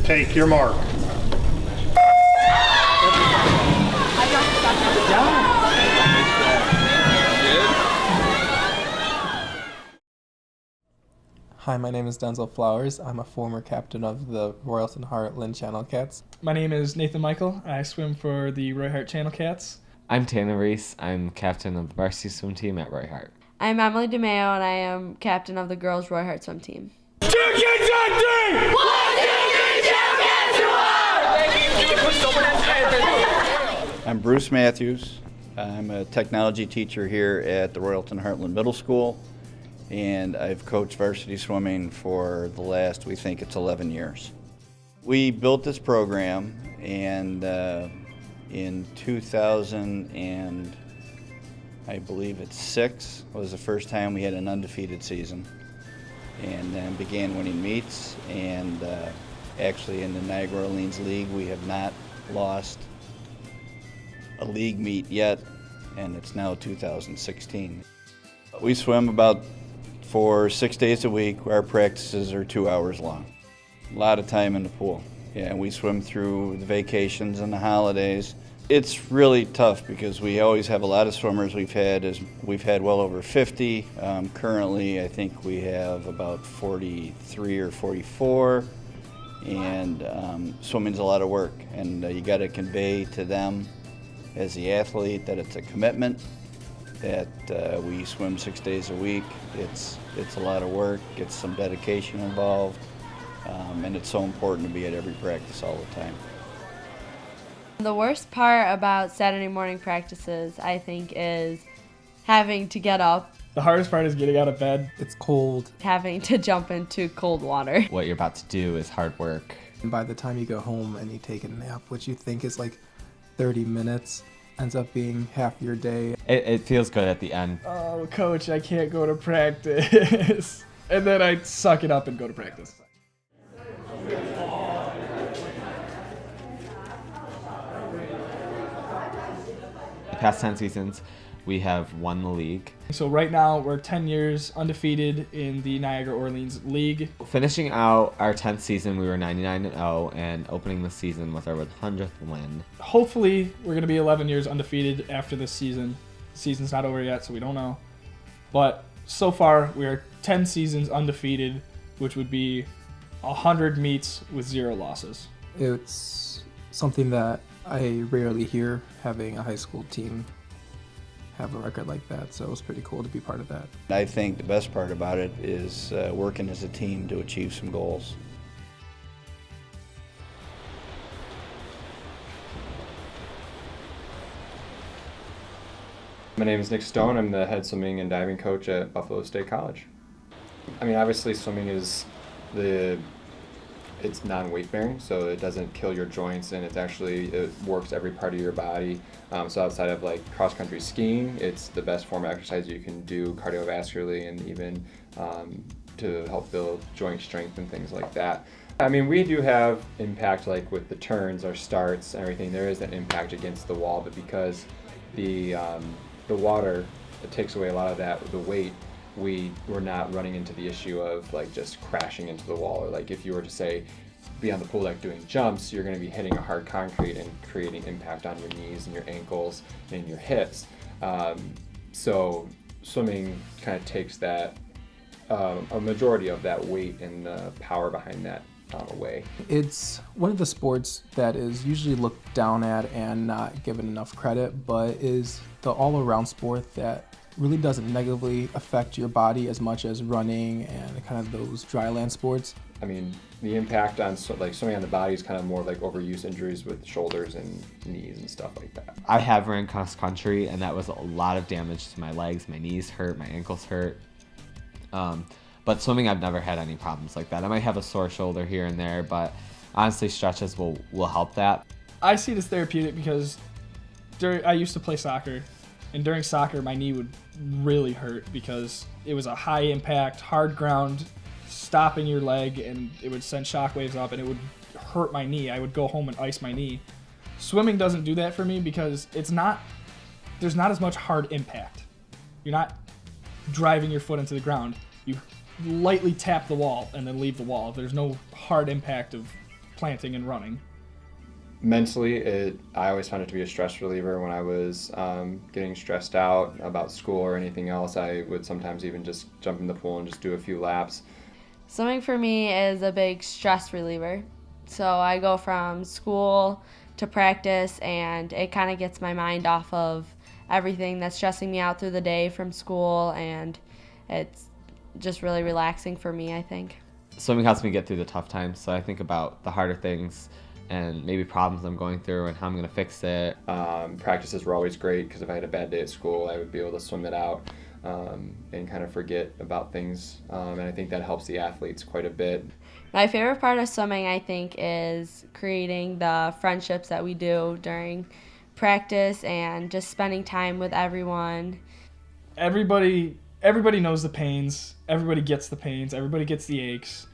Take your mark. Hi, my name is Denzel Flowers. I'm a former captain of the Roy-Hart Lynn Channel Cats. My name is Nathan Michael. I swim for the Roy-Hart Channel Cats. I'm Tanner Reese. I'm captain of the varsity swim team at Roy-Hart. I'm Emily DeMeo, and I am captain of the girls Roy-Hart swim team. I'm Bruce Matthews. I'm a technology teacher here at the Royalton Heartland Middle School, and I've coached varsity swimming for the last, we think it's 11 years. We built this program, and in 2000 and I believe it's 6 was the first time we had an undefeated season, and then began winning meets, and actually in the Niagara Orleans League we have not lost a league meet yet, and it's now 2016. We swim about for 6 days a week. Our practices are 2 hours long. A lot of time in the pool. Yeah, we swim through the vacations and the holidays. It's really tough because we always have a lot of swimmers. We've had well over 50. Currently, I think we have about 43 or 44. And swimming's a lot of work, and you got to convey to them as the athlete that it's a commitment, that we swim 6 days a week. It's a lot of work, it's some dedication involved, and it's so important to be at every practice all the time. The worst part about Saturday morning practices, I think, is having to get up, The hardest part is getting out of bed. It's cold, having to jump into cold water. What you're about to do is hard work. and by the time you go home and you take a nap, which you think is like 30 minutes, ends up being half your day. It feels good at the end. Oh, coach, I can't go to practice. And then I suck it up and go to practice. The past 10 seasons, we have won the league. So right now we're 10 years undefeated in the Niagara Orleans League. Finishing out our 10th season, we were 99-0, and opening the season with our 100th win. Hopefully we're going to be 11 years undefeated after this season. The season's not over yet, so we don't know. But so far we are 10 seasons undefeated, which would be 100 meets with 0 losses. It's something that I rarely hear, having a high school team have a record like that, so it was pretty cool to be part of that. I think the best part about it is working as a team to achieve some goals. My name is Nick Stone. I'm the head swimming and diving coach at Buffalo State College. I mean, obviously swimming is it's non-weight bearing, so it doesn't kill your joints, and it works every part of your body. So outside of like cross-country skiing, it's the best form of exercise you can do cardiovascularly, and even to help build joint strength and things like that. I mean, we do have impact, like with the turns, our starts, everything. There is an impact against the wall, but because the water, it takes away a lot of the weight, we're not running into the issue of like just crashing into the wall, or like if you were to say be on the pool deck doing jumps, you're going to be hitting a hard concrete and creating impact on your knees and your ankles and your hips. So swimming kind of takes that a majority of that weight and the power behind that away. It's one of the sports that is usually looked down at and not given enough credit, but is the all-around sport that really doesn't negatively affect your body as much as running and kind of those dry land sports. I mean, the impact on swimming on the body is kind of more like overuse injuries with shoulders and knees and stuff like that. I have ran cross country, and that was a lot of damage to my legs. My knees hurt, my ankles hurt. But swimming, I've never had any problems like that. I might have a sore shoulder here and there, but honestly, stretches will help that. I see this therapeutic because I used to play soccer, and during soccer my knee would really hurt because it was a high impact, hard ground, stopping your leg, and it would send shockwaves up, and it would hurt my knee. I would go home and ice my knee. Swimming doesn't do that for me because there's not as much hard impact. You're not driving your foot into the ground. You lightly tap the wall and then leave the wall. There's no hard impact of planting and running? Mentally, I always found it to be a stress reliever. When I was getting stressed out about school or anything else, I would sometimes even just jump in the pool and just do a few laps. Swimming for me is a big stress reliever. So I go from school to practice, and it kind of gets my mind off of everything that's stressing me out through the day from school, and it's just really relaxing for me, I think. Swimming helps me get through the tough times, so I think about the harder things and maybe problems I'm going through and how I'm going to fix it. Practices were always great because if I had a bad day at school, I would be able to swim it out and kind of forget about things. And I think that helps the athletes quite a bit. My favorite part of swimming, I think, is creating the friendships that we do during practice and just spending time with everyone. Everybody knows the pains. Everybody gets the pains. Everybody gets the aches.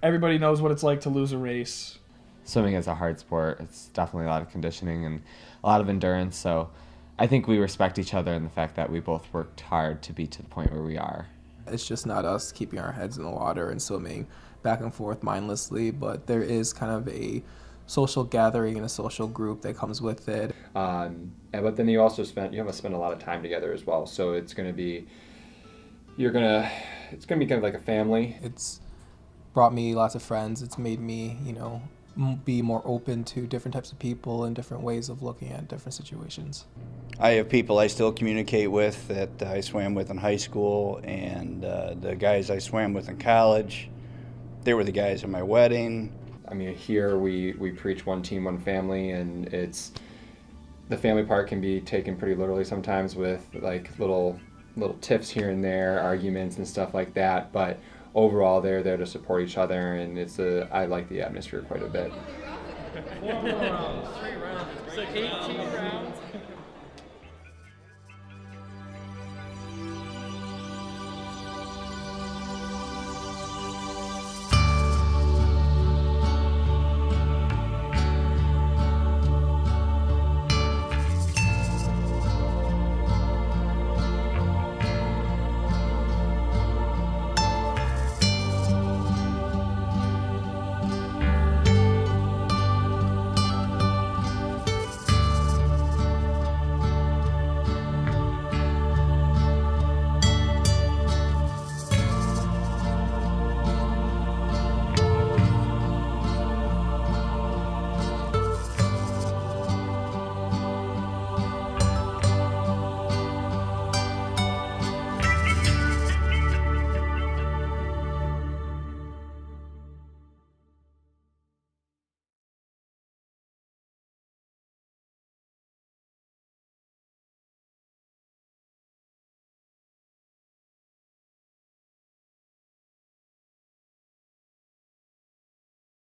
Everybody knows what it's like to lose a race. Swimming is a hard sport. It's definitely a lot of conditioning and a lot of endurance. So I think we respect each other in the fact that we both worked hard to be to the point where we are. It's just not us keeping our heads in the water and swimming back and forth mindlessly, but there is kind of a social gathering and a social group that comes with it. But then you have to spend a lot of time together as well. So it's going to be kind of like a family. It's brought me lots of friends. It's made me, be more open to different types of people and different ways of looking at different situations. I have people I still communicate with that I swam with in high school, and the guys I swam with in college, they were the guys at my wedding. I mean, here we preach one team, one family, and the family part can be taken pretty literally sometimes with like little tiffs here and there, arguments and stuff like that. But overall, they're there to support each other, and I like the atmosphere quite a bit. 4 rounds, 3 rounds, 18 rounds.